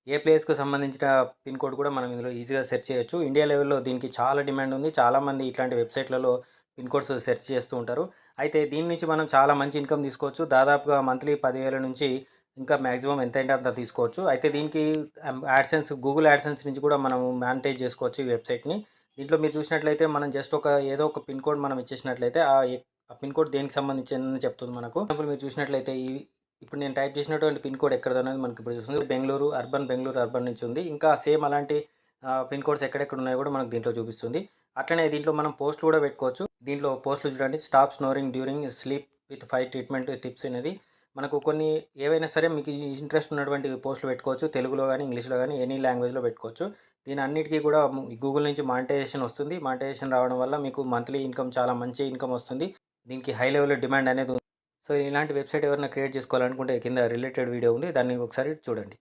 ఏ ప్లేస్‌కు సంబంధించిన pin code కూడా మనం ఇందులో ఈజీగా సెర్చ్ చేయొచ్చు. ఇండియా లెవెల్‌లో దీనికి చాలా డిమాండ్ ఉంది. చాలామంది ఇట్లాంటి వెబ్‌సైట్‌లలో పిన్ కోడ్స్ సెర్చ్ చేస్తూ ఉంటారు. అయితే దీని నుంచి మనం చాలా మంచి ఇన్‌కమ్ తీసుకోవచ్చు. దాదాపుగా మంత్లీ 10,000 నుంచి ఇంకా మాక్సిమం ఎంతైతే అంత తీసుకోవచ్చు. అయితే దీనికి గూగుల్ యాడ్‌సెన్స్ నుంచి కూడా మనం మానిటైజ్ చేసుకోవచ్చు ఈ వెబ్‌సైట్‌ని. దీంట్లో మీరు చూసినట్లయితే మనం జస్ట్ ఏదో ఒక పిన్ కోడ్ మనం ఇచ్చేసినట్లయితే ఆ పిన్ కోడ్ దేనికి సంబంధించిందని చెప్తుంది మనకు. ఎగ్జాంపుల్ మీరు చూసినట్లయితే ఇప్పుడు నేను టైప్ చేసినటువంటి పిన్ కోడ్ ఎక్కడిదనేది మనకి ఇప్పుడు చూస్తుంది. బెంగుళూరు అర్బన్ నుంచి ఉంది. ఇంకా సేమ్ అలాంటి పిన్ కోడ్స్ ఎక్కడెక్కడ ఉన్నాయో కూడా మనకు దీంట్లో చూపిస్తుంది. అట్లనే దీంట్లో మనం పోస్ట్‌లు కూడా పెట్టుకోవచ్చు. దీంట్లో పోస్ట్‌లు చూడండి, stop snoring during sleep with 5 treatment tips అనేది మనకు కొన్ని ఏవైనా సరే మీకు ఇంట్రెస్ట్ ఉన్నటువంటి పోస్ట్‌లు పెట్టుకోవచ్చు. తెలుగులో గాని, ఇంగ్లీష్‌లో గాని ఎనీ లాంగ్వేజ్‌లో పెట్టుకోవచ్చు. దీని అన్నిటికి కూడా గూగుల్ నుంచి మానిటైజేషన్ వస్తుంది. మానిటైజేషన్ రావడం వల్ల మీకు మంత్లీ ఇన్‌కమ్ చాలా మంచి ఇన్‌కమ్ వస్తుంది. దీనికి హై లెవెల్‌లో డిమాండ్ అనేది ఉంది. సో, ఇలాంటి వెబ్‌సైట్ ఎవరైనా క్రియేట్ చేసుకోవాలనుకుంటే కింద రిలేటెడ్ వీడియో ఉంది. దాన్ని ఒకసారి చూడండి.